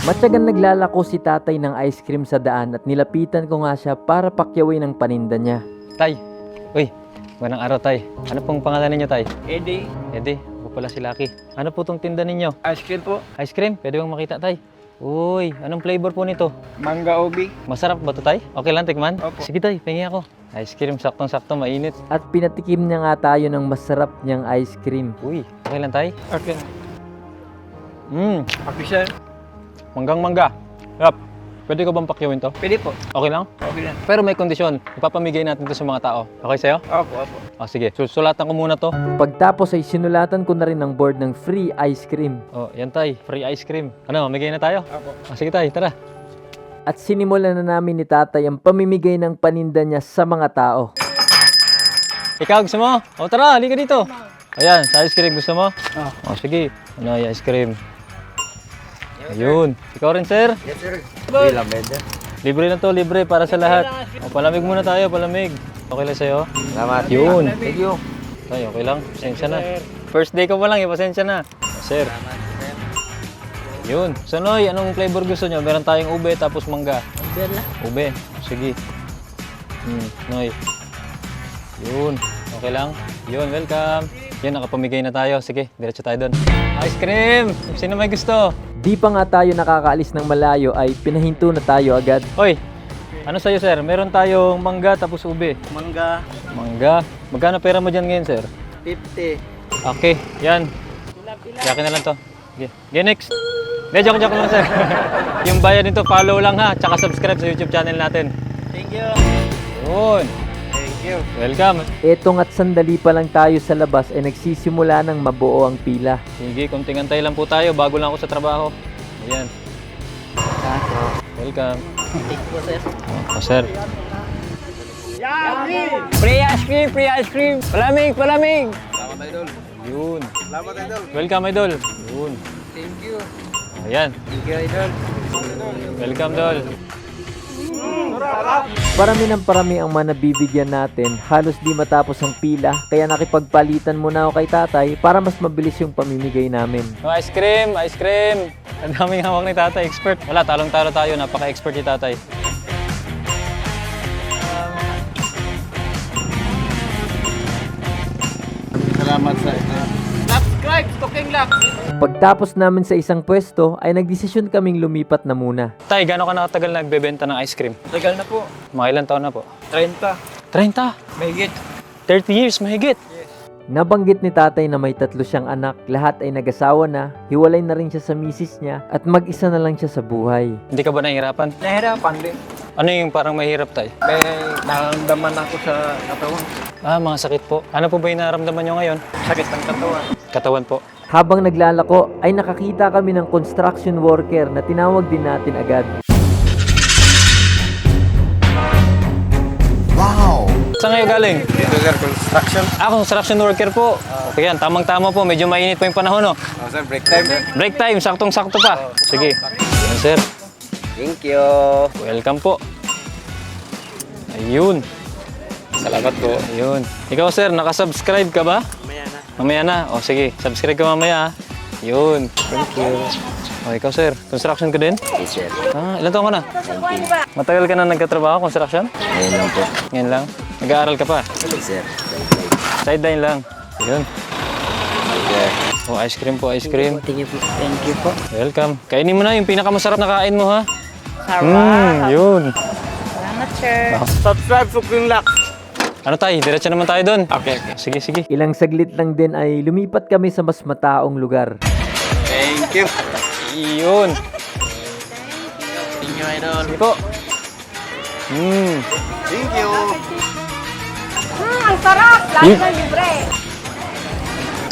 Matyagang naglalako si tatay ng ice cream sa daan at nilapitan ko nga siya para pakyawin ang paninda niya. Tay, uy, magandang araw tay. Ano pong pangalan ninyo tay? Eddie, Eddie, ako pala si Lucky. Ano po tong tinda ninyo? ice cream po. Ice cream? Pwede bang makita tay? Uy, anong flavor po nito? Mangga ubi. Masarap ba to tay? Okay lang tikman? Opo. Sige tay, pengi ako. Ice cream, saktong-sakto, mainit. At pinatikim niya nga tayo ng masarap niyang ice cream. Uy, okay lang tay? Okay. Mmm, Official. manggang-mangga. Yap, pwede ko bang pakyawin to? Pwede po. Okay lang? Okay lang. Pero may kondisyon, ipapamigay natin to sa mga tao. Okay sa'yo? Opo, opo. O sige, susulatan ko muna to. Pagtapos ay sinulatan ko na rin ang board ng free ice cream. Oh, yan tay, free ice cream. Ano, mamigay na tayo? Opo. O sige tay, tara. At sinimulan na namin ni tatay ang pamimigay ng paninda niya sa mga tao. Ikaw, gusto mo? O tara, halika dito. Ayan, sa ice cream, gusto mo? Oh. O sige, ano yung ice cream? Ayun. Ikaw rin, sir? Yes, sir. Hindi lang, better. Libre na to, libre para sa lahat. O, palamig muna tayo, palamig. Okay lang sa'yo? Salamat. Yun. Thank you. Ay, okay lang. Pasensya na. First day ko pa lang, pasensya na. Sir. Yun. So, Noy, anong flavor gusto nyo? Meron tayong ube, tapos mangga. Ube lang. Ube. Sige. Noy. Yun. Okay lang? Yun, welcome. Yun, nakapamigay na tayo. Sige, diretso tayo doon. Ice cream! Sino may gusto? Di pa nga tayo nakakaalis ng malayo ay pinahinto na tayo agad. Hoy, ano sa'yo, sir? Meron tayong mangga tapos ube. Mangga, Mangga. Magkano pera mo dyan ngayon, sir? 50. Okay, yan. Yakin na lang to. Okay, okay next. Hindi, joke lang, sir. Yung bayad nito, follow lang ha. Tsaka subscribe sa YouTube channel natin. Thank you. Yun. Thank you. Welcome. Etong at sandali pa lang tayo sa labas ay nagsisimula ng mabuo ang pila. Sige, konting antay lang po tayo. Bago lang ako sa trabaho. Ayan. Welcome. Thank you, sir. Oh, sir. Free ice cream, free ice cream. Palamig, palamig. Yun. Salamat, idol. Welcome, idol. Yun. Thank you. Ayan. Thank you, idol. Welcome, dol. Parami ng parami ang mga nabibigyan natin, halos di matapos ang pila, kaya nakipagpalitan muna ako kay tatay para mas mabilis yung pamimigay namin. Oh, ice cream, ice cream. Ang daming hawak ni tatay, expert. Wala, talong-talo tayo. Napaka-expert ni tatay. Salamat sa ito. Subscribe to King Lux. Pagtapos namin sa isang pwesto, ay nagdesisyon kaming lumipat na muna. Tay, gano'n ka nakatagal nagbebenta ng ice cream? Tagal na po. Mga ilang taon na po? 30. 30. Mahigit. 30 years, mahigit. Nabanggit ni tatay na may 3 siyang anak, lahat ay nag-asawa na, hiwalay na rin siya sa misis niya, at mag-isa na lang siya sa buhay. Hindi ka ba nahihirapan? Nahirapan din. Ano yung parang mahirap, tay? May nararamdaman ako sa katawan. Ah, mga sakit po. Ano po ba yung nararamdaman nyo ngayon? Sakit ng katawan. Katawan po. Habang naglalako, ay nakakita kami ng construction worker na tinawag din natin agad. Saan kayo galing? Dito, sir, construction. Ah, construction worker po. Okay yan, tamang-tama po. Medyo mainit po yung panahon, no? Oh, sir, break time. Break time, saktong-sakto pa. Sige. Yan, sir. Thank you. Welcome po. Ayun. Salamat po. Ayun. Ikaw, sir, nakasubscribe ka ba? Mamaya na. Mamaya na. O, sige. Subscribe ka mamaya, ha? Yun. Thank you. O, ikaw, sir. Construction ka din? Yes, sir. Ah, ilan taon ka na? Matagal ka na nagkatrabaho, construction? Ngayon lang po. Ngayon lang? Nag-aaral ka pa? Yes, sir. Sideline lang. Ayun. Okay. O, ice cream po, ice cream. Thank you po. Thank you po. Welcome. Kainin mo na yung pinakamasarap na kain mo, ha? Sarap. Yun. Salamat, sir. Subscribe to King Lux. Ano tayo? Diretso naman tayo doon. Okay, okay. Sige, sige. Ilang saglit lang din ay lumipat kami sa mas mataong lugar. Thank you. Yun. Thank you, idol. Sige po. Thank you. Ang sarap. Lagi na libre.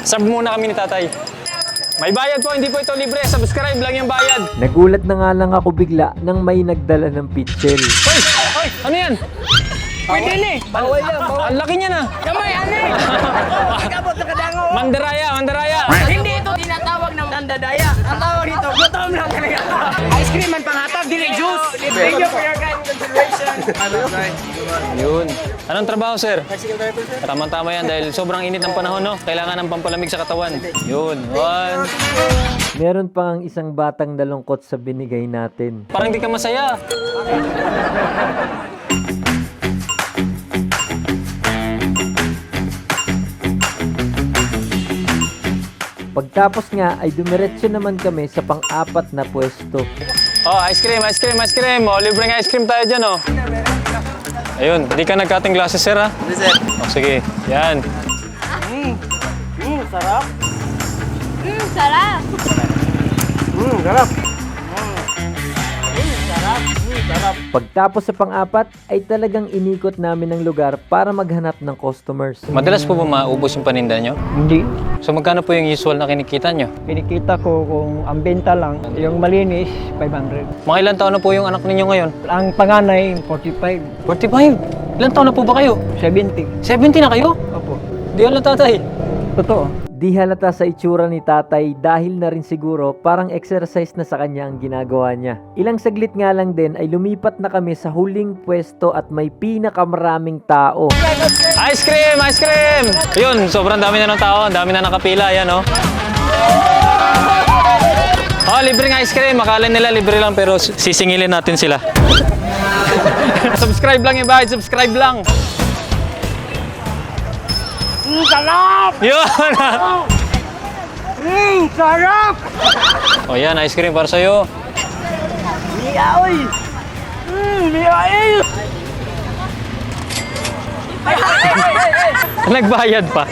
Serve muna kami ni tatay. May bayad po, hindi po ito libre. Subscribe lang yung bayad. Nagulat na nga lang ako bigla nang may nagdala ng pitchel. Hoy! Hoy! Ano yan? Pwede ni. Bawal lang. Bawal. Ang laki niya na. Kamay, ano eh? Ikabot na kadango. Mandaraya, mandaraya. Hindi ito tinatawag ng nandadaya. Ang tawag dito, gutom lang talaga. Ice cream man pangatag, dili juice. Thank you for your kind Yun. Anong trabaho, sir? Tama-tama yan dahil sobrang init ng panahon, no? Kailangan ng pampalamig sa katawan. Yun. One. Meron pa ang isang batang nalungkot sa binigay natin. Parang di ka masaya. Pagtapos nga ay dumiretso naman kami sa pang-apat na pwesto. Oh, ice cream, ice cream, ice cream. Oh, libreng ice cream tayo dyan, oh. Ayun, di ka nag-cutting glasses, sir, ha? Hindi, sir. Oh, sige. Yan. Sarap. Sarap. Sarap. Pagtapos sa pang-apat ay talagang inikot namin ang lugar para maghanap ng customers. Madalas po ba maubos yung paninda nyo? Hindi. So, magkano po yung usual na kinikita nyo? Kinikita ko kung ang benta lang, yung malinis, 500. Mga ilan taon na po yung anak ninyo ngayon? Ang panganay, 45. 45. Ilan taon na po ba kayo? 70. 70 na kayo? Opo. Di alam, tatay. Totoo. Di halata sa itsura ni tatay dahil na rin siguro parang exercise na sa kanya ang ginagawa niya. Ilang saglit nga lang din ay lumipat na kami sa huling pwesto at may pinakamaraming tao. Ice cream! Ice cream! Yun, sobrang dami na ng tao. Ang dami na nakapila. Yan, oh. Oh, libreng ice cream. Akala nila libre lang pero sisingilin natin sila. Subscribe lang, iba. Subscribe lang. Sarap! Yun! Sarap! O yan, ice cream para sa'yo. Miyaoy! Miyaoy! Nagbayad pa.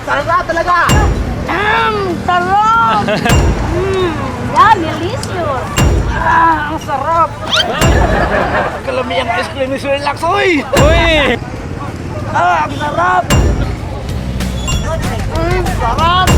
Sarap talaga! Sarap. Yeah, delicious. Ang sarap! Kalami ang ice cream ni Sir Lax, oy! Uy! Ang sarap! Sarap!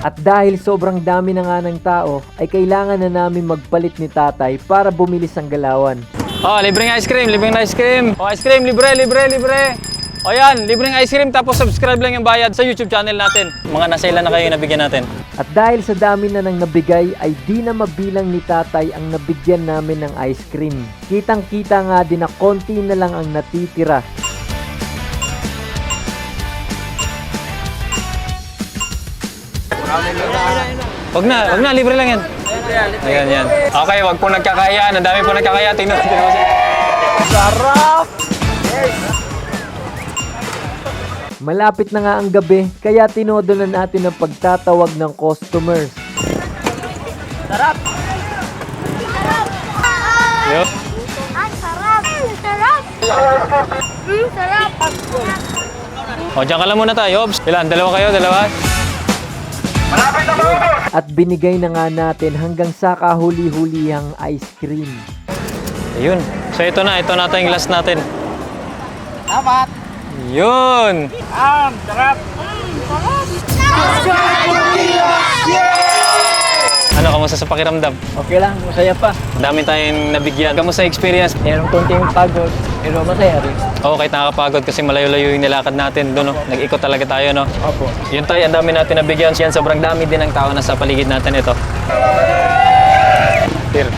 At dahil sobrang dami na nga ng tao, ay kailangan na namin magpalit ni tatay para bumilis ang galawan. Oh, libreng ice cream, libreng ice cream. Oh, ice cream, libre, libre, libre. O yan, libreng ice cream tapos subscribe lang yung bayad sa YouTube channel natin. Mga nasa ilan na kayo yung nabigyan natin? At dahil sa dami na nang nabigay ay di na mabilang ni tatay ang nabigyan namin ng ice cream. Kitang-kita nga din na konti na lang ang natitira. Wag na, libre lang yan. Ayan, yan. Okay, wag po nagkakaya. Ang dami po nagkakaya. Tingnan mo siya. Sarap! Malapit na nga ang gabi, kaya tinodo na natin ang pagtatawag ng customers. Sarap! Yup. Ang sarap. Sarap. Sarap. O, dyan ka lang muna tayo. Ops. Ilan? Dalawa kayo? Dalawa? At binigay na nga natin hanggang sa kahuli-hulihang ice cream. Ayun. So, ito na yung last natin. Dapat! Yun! Ang sarap! Ano, kamusta sa pakiramdam? Okay lang, masaya pa. Dami tayong nabigyan. Kamusta yung experience? Merong konting pagod, pero masaya rin. Oo, kahit nakakapagod kasi malayo-layo yung nilakad natin doon, no? Nag-ikot talaga tayo, no? Opo. Yun tayo, ang dami natin nabigyan. Yan, sobrang dami din ng tao na sa paligid natin ito. Sir,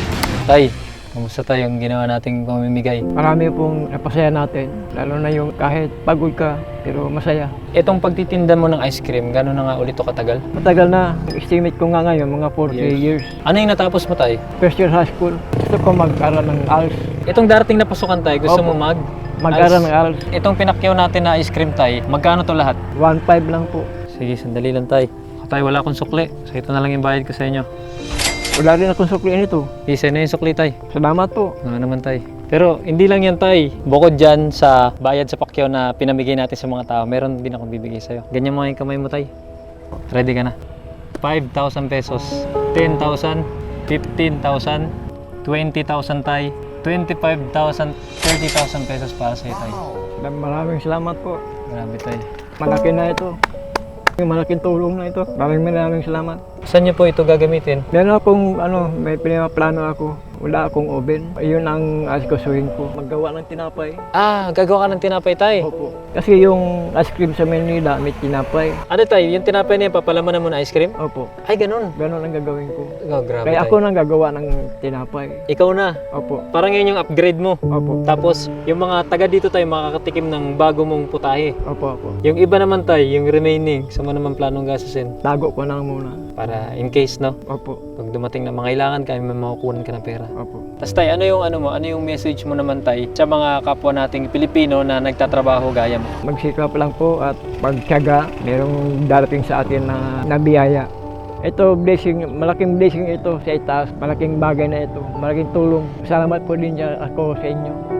tay, kamusta tayo yung ginawa nating pamimigay? Marami pong napasaya natin, lalo na yung kahit pagod ka, pero masaya. Itong pagtitinda mo ng ice cream, gano'n na nga ulit o katagal? Matagal na, estimate ko nga ngayon, mga 40 years. Ano yung natapos mo tay? First year high school, gusto ko mag-aral ng ALS. Itong darating na pasukan tay, gusto Opo. mo Mag-aral ng ALS. Itong pinakyaw natin na ice cream tay, magkano to lahat? 1.5 lang po. Sige, sandali lang tay. Tay, wala akong sukli. So ito na lang yung bayad ko sa inyo. Wala rin akong sukliin ito. Isa na yung sukli tay. Salamat po. Ano naman tay. Pero hindi lang yan tay. Bukod dyan sa bayad sa pakyaw na pinamigay natin sa mga tao, meron din akong bibigay sa'yo. Ganyan mo nga yung kamay mo tay. Ready ka na? 5,000 pesos, 10,000, 15,000, 20,000 tay, 25,000, 30,000 pesos para sa'yo tay. Maraming salamat po. Grabe tay. Malaki na ito. Malaking tulong na ito. Maraming salamat. Saan niyo po ito gagamitin? Meron akong may pinaplano ako. Wala akong oven. Ayun ang asikasuhin ko. Maggawa ng tinapay. Ah, gagawa ka ng tinapay, tay. Opo. Kasi yung ice cream sa Manila, may tinapay. Ano, tay? Yung tinapay na yan, papalamanan mo na ice cream? Opo. Ay, ganun. Ganon ang gagawin ko. Oh, grabe, Kaya tay. ako nang gagawa ng tinapay. Ikaw na. Opo. Parang yun yung upgrade mo. Opo. Tapos, yung mga taga dito tayo makakatikim ng bago mong putahe. Opo, opo. Yung iba naman tayo, yung remaining, sa mo naman planong gastusin. Tago ko na muna. Para in case, no? Opo. Pag dumating na mangailangan ka, may makukunan ka ng pera. Opo. Tapos tay, ano yung message mo naman tay sa mga kapwa nating Pilipino na nagtatrabaho gaya mo? Magsikap lang po at pagtiyaga. Merong darating sa atin na biyaya. Ito, blessing, malaking blessing ito sa itaas. Malaking bagay na ito. Malaking tulong. Salamat po din ako sa inyo.